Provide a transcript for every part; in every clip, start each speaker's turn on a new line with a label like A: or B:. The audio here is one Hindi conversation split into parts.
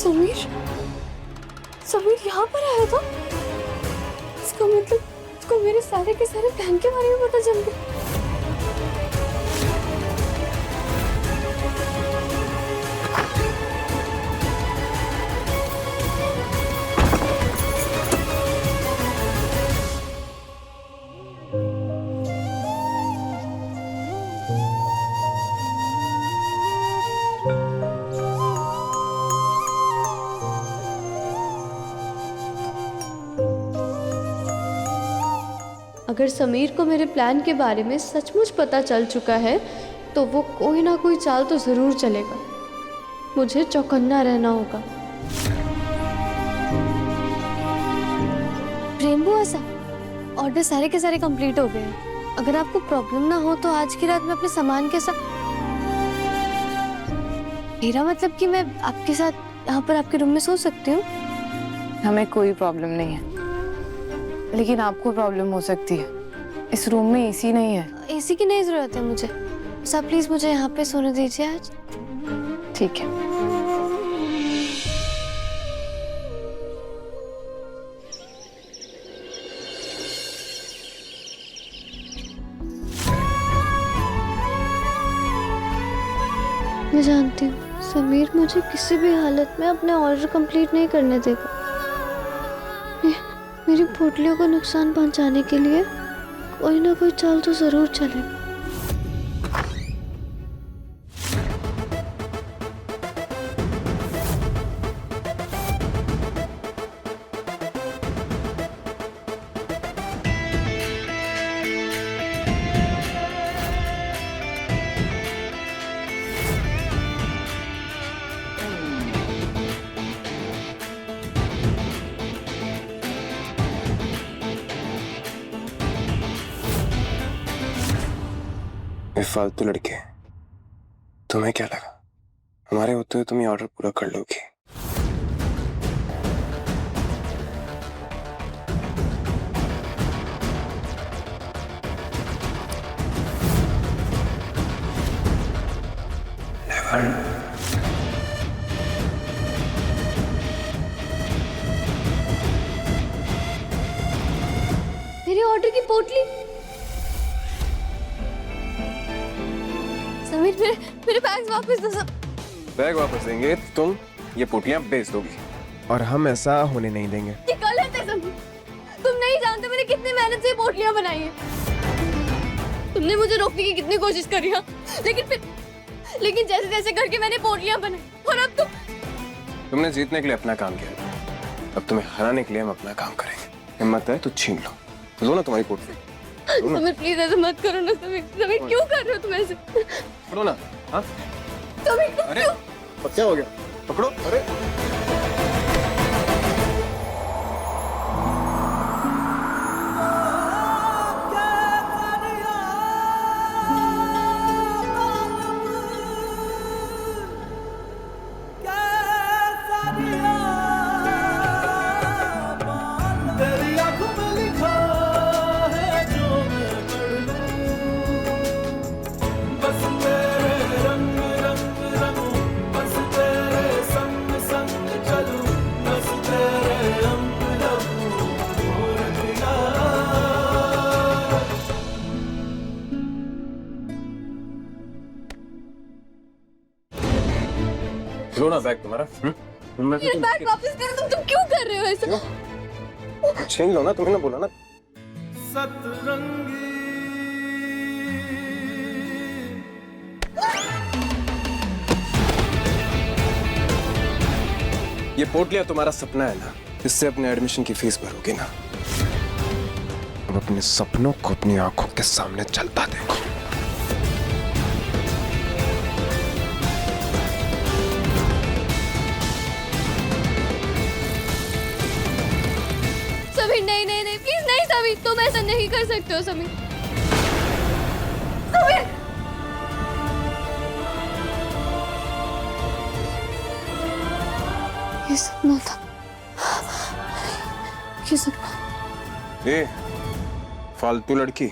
A: समीर, समीर यहाँ पर आया था? इसका मतलब इसको मेरे सारे के सारे प्लान के बारे में पता चल गया। अगर समीर को मेरे प्लान के बारे में सचमुच पता चल चुका है तो वो कोई ना कोई चाल तो जरूर चलेगा। मुझे चौकन्ना रहना होगा। रेनबो ऐसा ऑर्डर सारे के सारे कंप्लीट हो गए हैं। अगर आपको प्रॉब्लम ना हो तो आज की रात मैं अपने सामान के साथ, मेरा मतलब कि मैं आपके साथ यहाँ पर आपके रूम में सो सकती हूँ।
B: हमें कोई प्रॉब्लम नहीं है, लेकिन आपको प्रॉब्लम हो सकती है। इस रूम में एसी नहीं है।
A: एसी की नहीं जरूरत है मुझे। बस आप प्लीज मुझे यहाँ पे सोने दीजिए आज।
B: ठीक है।
A: मैं जानती हूँ समीर मुझे किसी भी हालत में अपने ऑर्डर कंप्लीट नहीं करने देगा। मेरी पोटलियों को नुकसान पहुंचाने के लिए कोई ना कोई चाल तो जरूर चलेगा।
C: फालतू लड़के, तुम्हें क्या लगा हमारे होते हुए तुम ये ऑर्डर पूरा कर लोगी?
A: मेरे ऑर्डर की पोटली। समीर मेरे बैग्स वापस दो।
C: बैग वापस देंगे, तुम ये पोटलियां बेच दोगी और हम ऐसा होने नहीं देंगे।
A: ये गलत है समीर। तुम नहीं जानते मैंने कितनी मेहनत से ये पोटलियां बनाई हैं। तुमने मुझे रोकने की कितनी कोशिश करी है, लेकिन जैसे जैसे करके मैंने पोटलियां बनाई और अब
C: तुमने जीतने के लिए अपना काम किया, अब तुम्हें हराने के लिए हम अपना काम करेंगे। हिम्मत है तो छीन लो ना तुम्हारी पोटली।
A: समीर प्लीज ऐसे मत करो ना। समीर क्यों कर रहे हो तुम ऐसे?
C: पकड़ो ना। हाँ
A: समीर
C: अरे क्या हो गया? पकड़ो। अरे लो ना बैग तुम्हारा।
A: मेरा बैग वापस करो। तुम क्यों कर रहे हो ऐसा?
C: छीन लो ना, तुम्हें ना बोला ना।
D: सतरंगी
C: ये पोटलियां तुम्हारा सपना है ना, इससे अपने एडमिशन की फीस भरोगे ना। अब अपने सपनों को अपनी आंखों के सामने चलता देखो।
A: समीर नहीं प्लीज नहीं समीर, तुम ऐसा नहीं कर सकते हो समीर। समीर ये सपना था, ये सपना।
C: ए फालतू लड़की,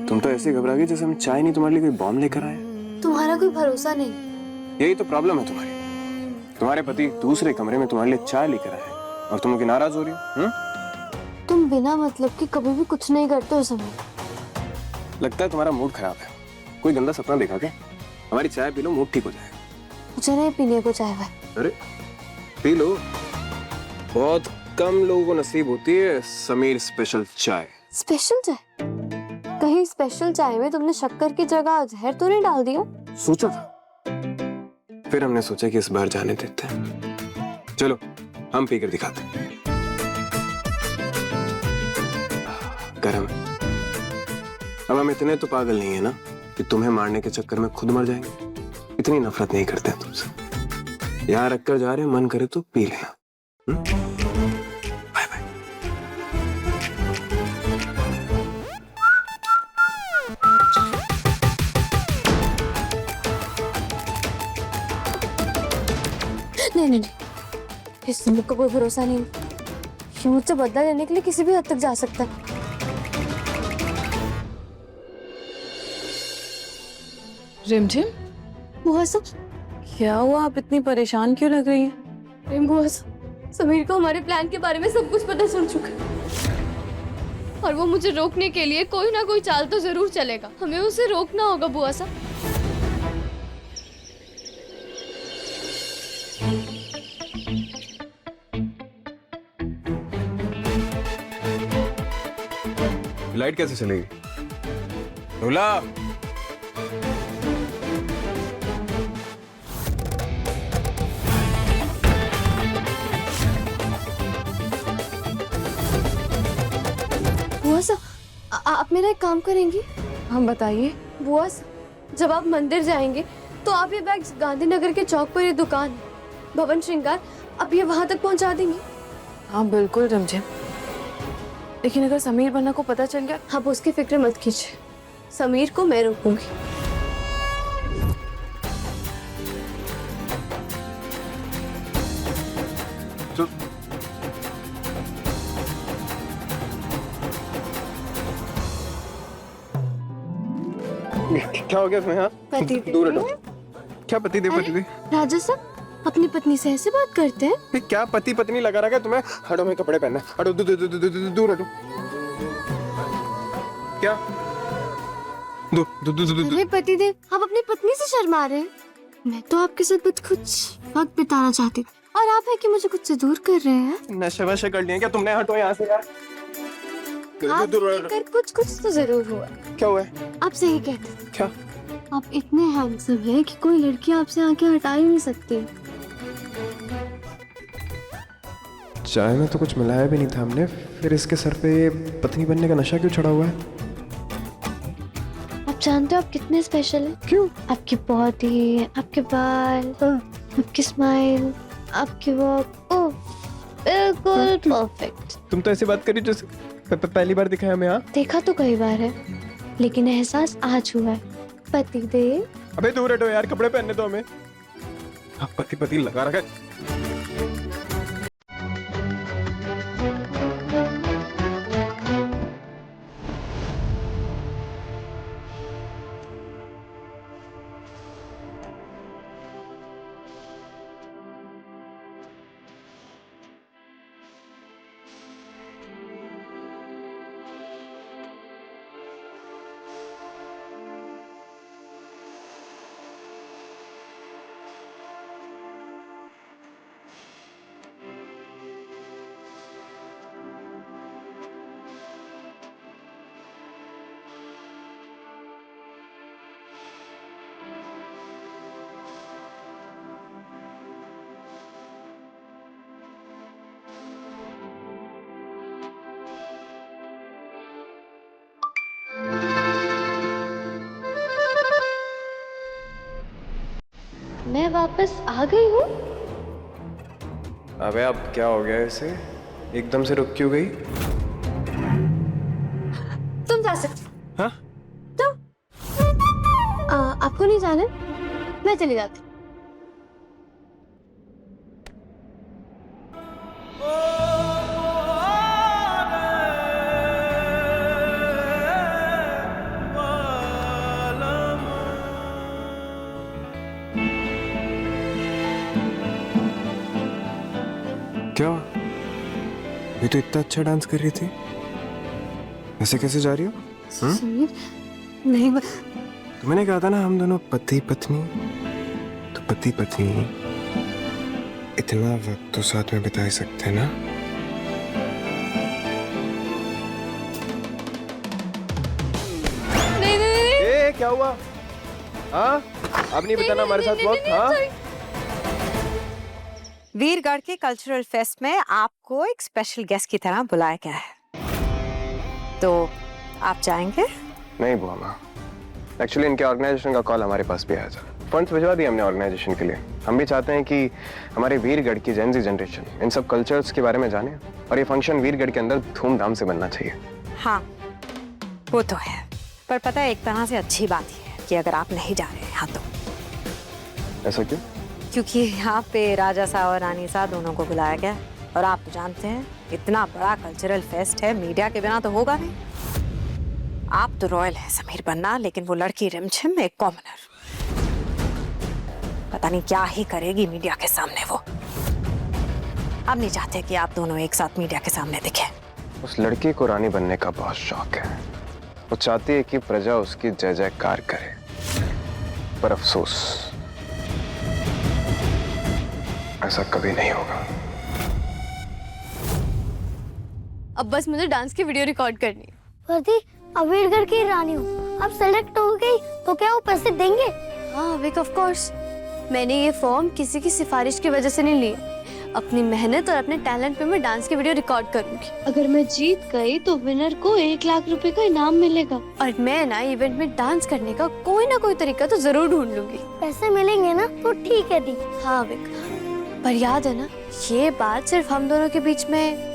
C: तुम तो ऐसे घबरा गई जैसे हम चाय नहीं तुम्हारे लिए कोई बॉम्ब लेकर आए।
A: तुम्हारा कोई भरोसा नहीं।
C: यही तो प्रॉब्लम है तुम्हारी। तुम्हारे पति दूसरे कमरे में तुम्हारे लिए चाय लेकर आए और तुम उनकी नाराज हो रही हो।
A: तुम बिना मतलब कि कभी भी कुछ नहीं करते हो समय।
C: लगता है तुम्हारा मूड खराब है। कोई गंदा सपना देखा क्या? हमारी चाय पी लो, मूड ठीक हो जाएगा।
A: मुझे नहीं पीने को चाय भाई।
C: अरे पी लो, बहुत कम लोगों को नसीब होती है समीर स्पेशल चाय।
A: स्पेशल चाय? कहीं स्पेशल चाय में तुमने शक्कर की जगह जहर तो नहीं डाल दिया?
C: सोचा था, फिर हमने सोचा कि इस बार जाने देते हैं। चलो हम पीकर दिखाते हैं। गरम है। अब हम इतने तो पागल नहीं है ना कि तुम्हें मारने के चक्कर में खुद मर जाएंगे। इतनी नफरत नहीं करते हैं तुमसे। यहाँ रख कर जा रहे हैं, मन करे तो पी लेना। Bye bye.
A: नहीं, इस सिंह को कोई भरोसा नहीं। ये मुझसे बदला लेने के लिए किसी भी हद तक जा सकता है।
B: रिमझिम,
A: बुआ साहब,
B: क्या हुआ? आप इतनी परेशान क्यों लग रही हैं?
A: बुआ साहब, समीर को हमारे प्लान के बारे में सब कुछ पता चल चुका है और वो मुझे रोकने के लिए कोई ना कोई चाल तो जरूर चलेगा। हमें उसे रोकना होगा बुआ साहब।
C: लाइट कैसे चलेगी? रोला,
A: बुआ साहब, आप मेरा एक काम करेंगी?
B: हम बताइए।
A: बुआ साहब, जब आप मंदिर जाएंगे तो आप ये बैग गांधीनगर के चौक पर ये दुकान है, भवन श्रृंगार, आप ये वहां तक पहुंचा देंगी?
B: हाँ बिल्कुल रिमझिम, लेकिन अगर समीर बन्ना को पता चल गया?
A: आप उसकी फिक्र मत कीजिए, समीर को मैं रोकूंगी।
C: क्या हो गया तुम्हें? हाँ,
A: पति
C: दूर हटो। क्या पति देव? पति देव?
A: राजा साहब अपनी पत्नी से ऐसे बात करते हैं?
C: ये क्या पति पत्नी लगा रखा है तुम्हें? हटो, मैं कपड़े पहनना। हटो, दूर हटो। क्या? दूर।
A: अरे पतिदेव, आप अपनी पत्नी से शर्मा रहे हैं। मैं तो आपके साथ बस कुछ वक्त बिताना चाहती हूँ और आप है कि मुझे कुछ से दूर कर रहे हैं।
C: नशे वशे कर लिए क्या तुमने? हटो यहाँ से यार।
A: आप कर कुछ तो जरूर हुआ।
C: क्या हुआ है?
A: आप सही कहते हैं।
C: क्या?
A: आप इतने हैंडसम हैं कि कोई लड़की आपसे आंखें हटा ही नहीं सकती।
C: चाय में तो कुछ मिलाया भी नहीं था हमने, फिर इसके सर पे ये पत्नी बनने का नशा क्यों चढ़ा हुआ है?
A: आप जानते हो आप कितने स्पेशल हैं?
C: क्यों?
A: आपकी बॉडी, आपके बाल, आपकी स्माइल, आपकी वॉक, ओह बिल्कुल परफेक्ट।
C: तुम तो ऐसी बात करी जैसे पहली बार दिखा है हमें। हाँ,
A: देखा तो कई बार है, लेकिन एहसास आज हुआ है। पति देव।
C: अबे दूर हटो यार, कपड़े पहनने दो हमें। पति लगा रखा है।
A: मैं वापस आ गई हूँ।
C: अबे अब क्या हो गया इसे? एकदम से रुक क्यों गई?
A: तुम जा सकते।
C: हाँ?
A: आपको नहीं जाना? मैं चली जाती।
C: क्या हुआ? ये तो इतना अच्छा डांस कर रही थी, ऐसे कैसे जा रही हो?
A: समीर, नहीं
C: तो मैंने कहा था ना हम दोनों पति पत्नी, तो पति पत्नी इतना वक्त तो साथ में बिता ही सकते हैं ना।
A: नहीं नहीं नहीं
C: ए, क्या हुआ? हाँ, अब नहीं बताना हमारे साथ वक्त। हाँ,
D: वीरगढ़ के कल्चरल फेस्ट में आपको एक स्पेशल गेस्ट की तरह बुलाया गया है, तो आप जाएंगे?
C: नहीं बुआ माँ, एक्चुअली इनके ऑर्गेनाइजेशन का कॉल हमारे पास भी आया था। फंड्स भिजवा दिए हमने ऑर्गेनाइजेशन के लिए। हम भी चाहते हैं कि हमारे वीरगढ़ की जेन ज़ी जनरेशन इन सब कल्चर्स के बारे में जाने, और ये फंक्शन वीरगढ़ के अंदर धूमधाम से बनना चाहिए।
D: हाँ, वो तो है, पर पता है एक तरह से अच्छी बात ही है कि अगर आप नहीं जा रहे यहाँ तो।
C: ऐसा क्यों?
D: क्योंकि यहाँ पे राजा साहब और रानी साहब दोनों को बुलाया गया है, और आप तो जानते हैं इतना बड़ा कल्चरल फेस्ट है, मीडिया के बिना तो होगा नहीं। आप तो रॉयल है समीर बन्ना, लेकिन वो लड़की रिमझिम एक कॉमनर, पता नहीं क्या ही करेगी मीडिया के सामने वो। अब नहीं चाहते कि आप दोनों एक साथ मीडिया के सामने दिखें।
C: उस लड़की को रानी बनने का बहुत शौक है। वो चाहती है कि प्रजा उसकी जय जयकार करे, पर अफसोस ऐसा कभी नहीं होगा।
A: अब बस मुझे डांस की वीडियो रिकॉर्ड करनी है।
E: वर्दी, अब वीरगढ़ की रानी हूँ, अब सेलेक्ट हो गई तो क्या वो पैसे देंगे?
A: हाँ विक, ऑफ कोर्स। मैंने ये फॉर्म किसी की सिफारिश की वजह से नहीं लिया। अपनी मेहनत और अपने टैलेंट पे मैं डांस की वीडियो रिकॉर्ड करूंगी।
E: अगर मैं जीत गई तो विनर को 1 लाख रुपए का इनाम मिलेगा।
A: और मैं ना इवेंट में डांस करने का कोई ना कोई तरीका तो जरूर ढूंढ लूंगी।
E: पैसे मिलेंगे ना तो ठीक है दी।
A: हाँ विक, पर याद है ना ये बात सिर्फ हम दोनों के बीच में।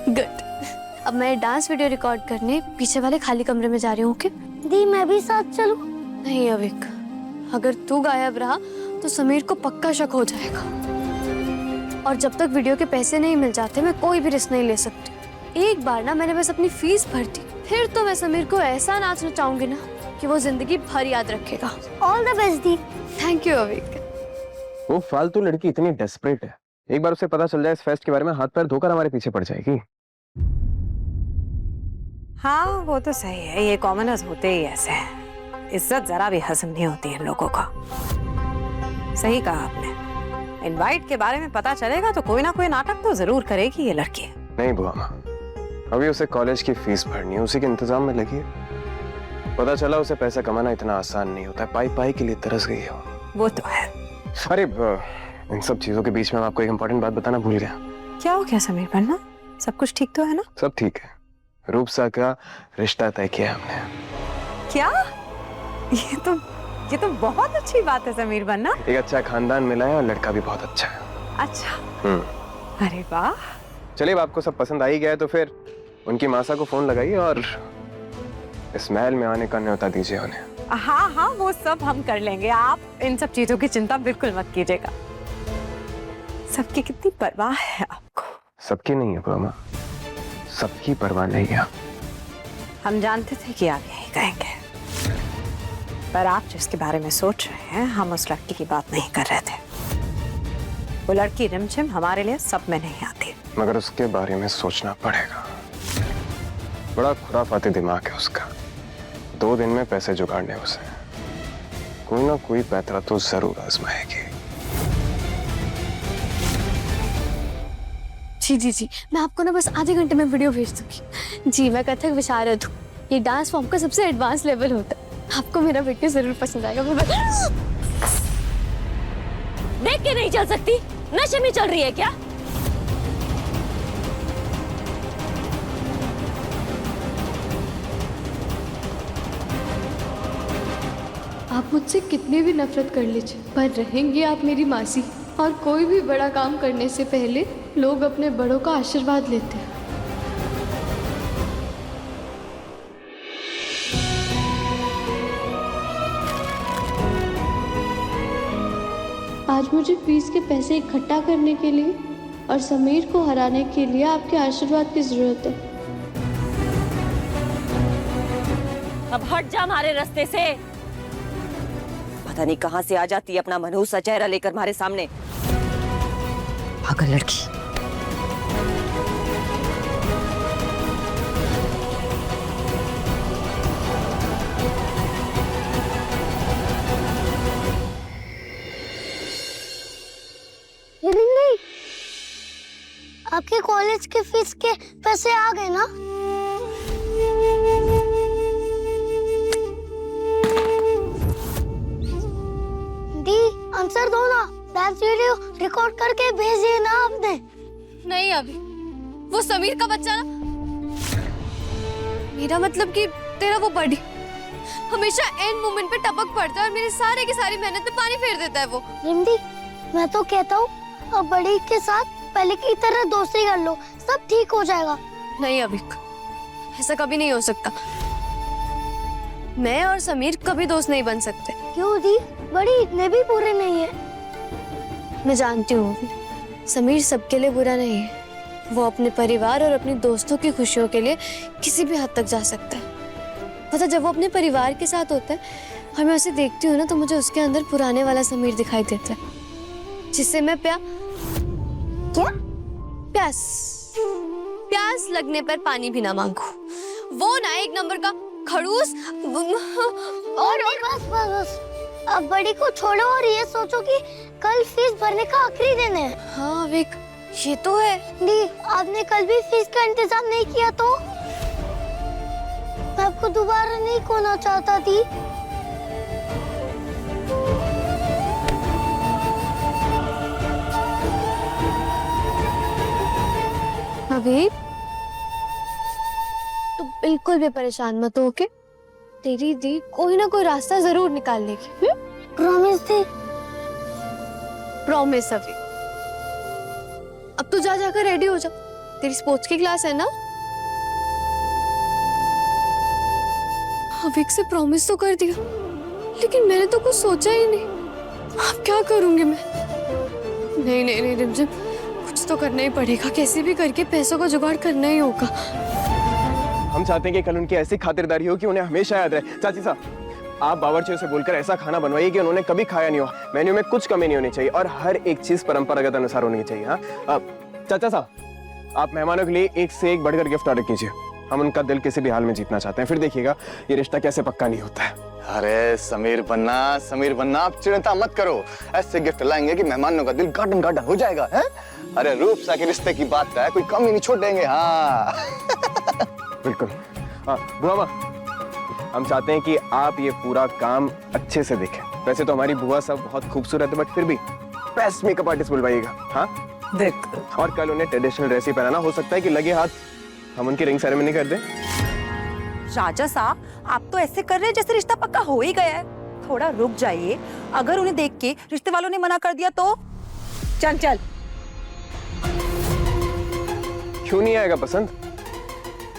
A: गुड। अब मैं डांस वीडियो रिकॉर्ड करने पीछे वाले खाली कमरे में जा रही हूँ। ओके
E: दी, मैं भी साथ चलूं?
A: नहीं अविक, अगर तू गायब रहा तो समीर को पक्का शक हो जाएगा, और जब तक वीडियो के पैसे नहीं मिल जाते मैं कोई भी रिस्क नहीं ले सकती। एक बार ना मैंने बस अपनी फीस भर दी, फिर तो मैं समीर को ऐसा नाच नचाऊंगी ना कि वो जिंदगी भर याद रखेगा।
E: ऑल द बेस्ट दी।
A: Thank you Avik.
C: वो फालतू लड़की इतनी डेस्परेट है, एक बार उसे पता चल जाए इस फेस्ट के बारे में, हाथ पैर धोकर हमारे पीछे पड़ जाएगी।
D: हाँ वो तो सही है, ये कॉमनर्स होते ही ऐसे हैं, इज्जत जरा भी हजम नहीं होती इन लोगों का। सही कहा आपने, इनवाइट के बारे में पता चलेगा तो कोई ना कोई नाटक तो जरूर करेगी ये लड़की।
C: नहीं बुआ माँ, अभी उसे कॉलेज की फीस भरनी है, उसी के इंतजाम में लगी है। पता चला उसे पैसा कमाना इतना आसान नहीं होता है, पाई पाई के लिए तरस गई है
D: वो तो है।
C: अरे इन सब चीजों के बीच में मैं आपको एक इम्पोर्टेंट बात बताना भूल गया।
D: क्या हो गया समीर बन्ना, सब कुछ ठीक तो है ना?
C: सब ठीक है, रूपसा का रिश्ता तय किया हमने।
D: क्या? ये तो बहुत अच्छी बात है समीर बन्ना।
C: एक अच्छा खानदान मिला है और लड़का भी बहुत अच्छा है।
D: अच्छा, अरे वाह।
C: चलिए अब आपको सब पसंद आ ही गया है तो फिर उनकी मासा को फोन लगाइए और इस महल में आने का न्योता दीजिए उन्हें।
D: हाँ हाँ वो सब हम कर लेंगे, आप इन सब चीजों की चिंता बिल्कुल मत कीजिएगा। सबकी कितनी परवाह है आपको।
C: सबकी नहीं है बुआ, सबकी परवाह नहीं है।
D: हम जानते थे कि आप यही कहेंगे, पर आप जिसके बारे में सोच रहे हैं हम उस लड़की की बात नहीं कर रहे थे। वो लड़की रिमझिम हमारे लिए सब में नहीं आती,
C: मगर उसके बारे में सोचना पड़ेगा। बड़ा खुराफाती दिमाग है उसका, 2 दिन में पैसे जुगाड़ने उसे। कोई ना कोई पैतरा तो जरूर आजमाएगी।
A: जी, मैं आपको ना बस आधे घंटे में वीडियो भेज दूंगी। जी, मैं कथक विशारद हूँ, ये डांस फॉर्म का सबसे एडवांस लेवल होता है। आपको मेरा वीडियो जरूर पसंद आएगा।
F: देख के नहीं चल सकती, नशे में चल रही है क्या?
A: आप मुझसे कितनी भी नफरत कर लीजिए, पर रहेंगी आप मेरी मासी। और कोई भी बड़ा काम करने से पहले लोग अपने बड़ों का आशीर्वाद लेते हैं। आज मुझे फीस के पैसे इकट्ठा करने के लिए और समीर को हराने के लिए आपके आशीर्वाद की जरूरत है।
F: अब हट जा हमारे रास्ते से। पता नहीं कहां से आ जाती है अपना मनहूसा चेहरा लेकर हमारे सामने।
D: पागल लड़की।
E: नहीं, आपके कॉलेज के फीस के पैसे आ गए ना? दी आंसर दो ना। डांस वीडियो रिकॉर्ड करके भेजिए ना आपने।
A: नहीं अभी, वो समीर का बच्चा ना, मेरा मतलब कि तेरा वो बड़ी हमेशा एंड मोमेंट पे टपक पड़ता है और मेरी सारी की सारी मेहनत पे पानी फेर देता है वो।
E: रिमदी, मैं तो कहता हूँ अब बड़ी के साथ पहले की तरह दोस्ती कर लो, सब ठीक हो जाएगा।
A: नहीं अभी, ऐसा कभी नहीं हो सकता। मैं और समीर कभी दोस्त नहीं बन सकते।
E: क्यों दी? बड़ी इतने भी बुरे नहीं है।
A: मैं जानती हूँ समीर सबके लिए बुरा नहीं है। वो अपने परिवार और अपने दोस्तों की खुशियों के लिए किसी भी हद तक जा सकता है। पता, जब वो अपने परिवार के साथ होता है और मैं उसे देखती हूँ ना, तो मुझे उसके अंदर पुराने वाला समीर दिखाई देता है, जिससे मैं प्यास लगने पर पानी भी ना मांगू। वो ना एक नंबर का खड़ूस।
E: और बस बस बस, अब बड़ी को छोड़ो और ये सोचो कि कल फीस भरने का आखिरी दिन है।
A: हाँ विक, ये तो है।
E: दी, आपने कल भी फीस का इंतजाम नहीं किया तो? मैं आपको दोबारा नहीं खोना चाहता थी।
A: अभी तो बिल्कुल भी परेशान मत हो, ओके? तेरी दी कोई ना कोई रास्ता जरूर निकाल लेगी।
E: प्रॉमिस थी।
A: प्रॉमिस अभी। अब तो जा जाकर रेडी हो जा, तेरी स्पोर्ट्स की क्लास है ना। अविक से प्रॉमिस तो कर दिया, लेकिन मैंने तो कुछ सोचा ही नहीं। अब क्या करूंगी मैं? नहीं नहीं नहीं रिमझिम, कुछ तो करना ही पड़ेगा। कैसे भी करके पैसों का जुगाड़ करना ही होगा।
C: हम चाहते हैं कि कल उनकी ऐसी खातिरदारी हो कि उन्हें हमेशा याद रहे। चाची साहब, आप बावर्ची से बोलकर ऐसा खाना बनवाइए कि उन्होंने कभी खाया नहीं हो। मेन्यू में कुछ कमी नहीं होनी चाहिए और हर एक चीज परंपरागत अनुसार होनी चाहिए। हाँ चाचा साहब, आप मेहमानों के लिए एक से एक बढ़कर गिफ्ट ऑर्डर कीजिए। हम उनका दिल किसी भी हाल में जीतना चाहते हैं, फिर देखिएगा ये रिश्ता कैसे पक्का नहीं होता है।
G: अरे समीर बन्ना, आप चिंता मत करो। ऐसे गिफ्ट लाएंगे कि मेहमानों का दिल गार्डन गार्डन हो जाएगा। है? अरे रूप सा के रिश्ते की बात है, कोई कमी नहीं छोड़ देंगे। हाँ
C: बिल्कुल। हाँ बुआ माँ, हम चाहते हैं कि आप ये पूरा काम अच्छे से देखें। वैसे तो हमारी बुआ सब बहुत खूबसूरत है, बट फिर भी बेस्ट मेकअप आर्टिस्ट बुलवाइएगा। हाँ
D: बिल्कुल।
C: और कल उन्हें ट्रेडिशनल ड्रेस ही पहनाना। हो सकता है कि लगे हाथ हम उनकी रिंग सेरेमनी कर दें।
H: राजा साहब, आप तो ऐसे कर रहे हैं जैसे रिश्ता पक्का हो ही गया है। थोड़ा रुक जाइए। अगर उन्हें देख के रिश्ते वालों ने मना कर दिया तो? चल चल।
C: क्यों नहीं आएगा पसंद?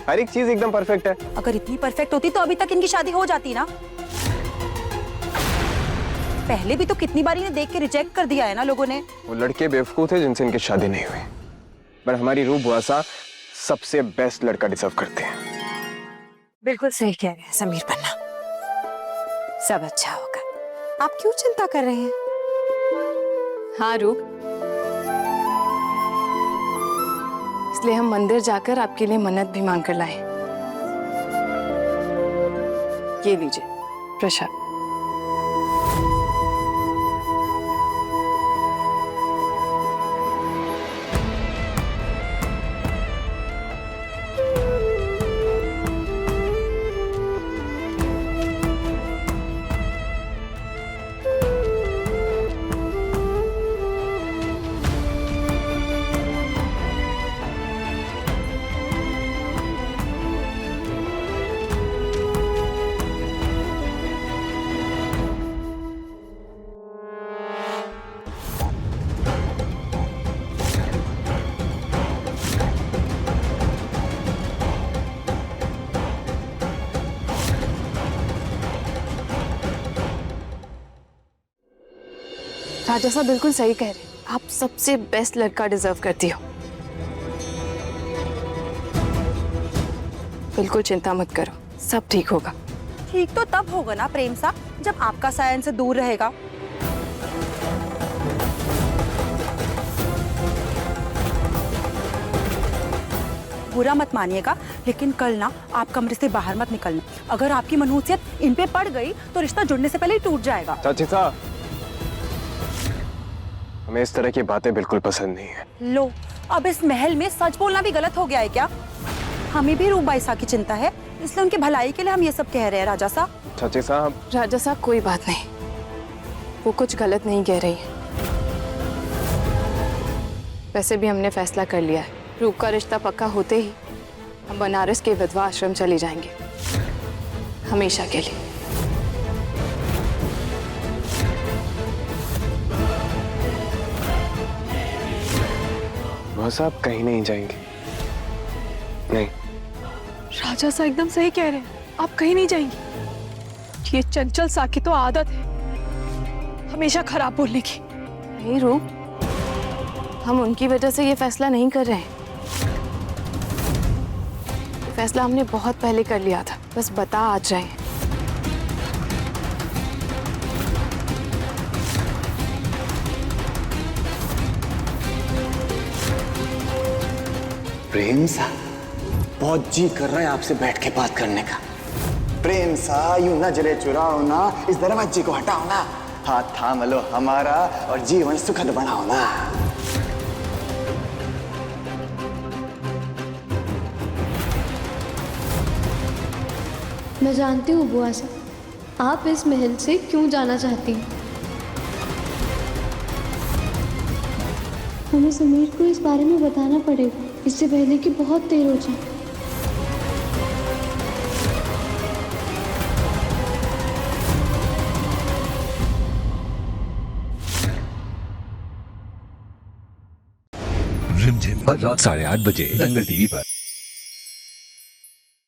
C: हर एक चीज एकदम परफेक्ट है।
H: अगर इतनी परफेक्ट होती तो अभी तक इनकी शादी हो जाती ना। पहले भी तो कितनी बार इन्हें देख के रिजेक्ट कर दिया है ना लोगों ने।
C: वो लड़के बेवकूफ थे जिनसे इनकी शादी नहीं हुई, पर हमारी रूप बुआ सा सबसे बेस्ट लड़का डिजर्व करते हैं।
D: बिल्कुल सही कह रहे हैं समीर बन्ना, सब अच्छा होगा। आप क्यों चिंता कर रहे हैं?
B: हाँ रूप, इसलिए हम मंदिर जाकर आपके लिए मन्नत भी मांग कर लाए। ये लीजिए प्रसाद। राजा साहब बिल्कुल सही कह रहे हैं, आप सबसे बेस्ट लड़का डिजर्व करती हो। बिल्कुल चिंता मत करो, सब ठीक होगा।
H: ठीक तो तब होगा ना प्रेम सा, जब आपका साया इनसे दूर रहेगा। बुरा मत मानिएगा, लेकिन कल ना आप कमरे से बाहर मत निकलना। अगर आपकी मनहूसियत इन पे पड़ गई तो रिश्ता जुड़ने से पहले ही टूट जाएगा।
C: चाची साहब, हमें इस तरह की बातें बिल्कुल पसंद नहीं है।
H: लो, अब इस महल में सच बोलना भी गलत हो गया है क्या? हमें भी रूप बाईसा की चिंता है, इसलिए उनके भलाई के लिए हम ये सब कह रहे हैं राजा साहब।
C: चाची साहब,
B: राजा साहब कोई बात नहीं, वो कुछ गलत नहीं कह रही है। वैसे भी हमने फैसला कर लिया है, रूप का रिश्ता पक्का होते ही हम बनारस के विधवा आश्रम चले जाएंगे, हमेशा के लिए।
C: वह साहब कहीं नहीं जाएंगे। नहीं,
I: राजा साहब एकदम सही कह रहे हैं, आप कहीं नहीं जाएंगी। ये चंचल सा की तो आदत है हमेशा खराब बोलने की।
B: नहीं रूप, हम उनकी वजह से ये फैसला नहीं कर रहे हैं। ये फैसला हमने बहुत पहले कर लिया था, बस बता आज रहे हैं।
G: प्रेम सा बहुत जी कर रहा है आपसे बैठ के बात करने का। प्रेम सा यूं नजरे चुराओ ना, इस दरवाजे को हटाओ ना, हाथ थाम लो हमारा और जीवन सुखद बनाओ ना।
A: मैं जानती हूँ बुआ से आप इस महल से क्यों जाना चाहती हैं। हमें समीर को इस बारे में बताना पड़ेगा, इससे पहले कि बहुत देर हो जाए।
J: रिमझिम हर रात 8:30 बजे दंगल टीवी पर।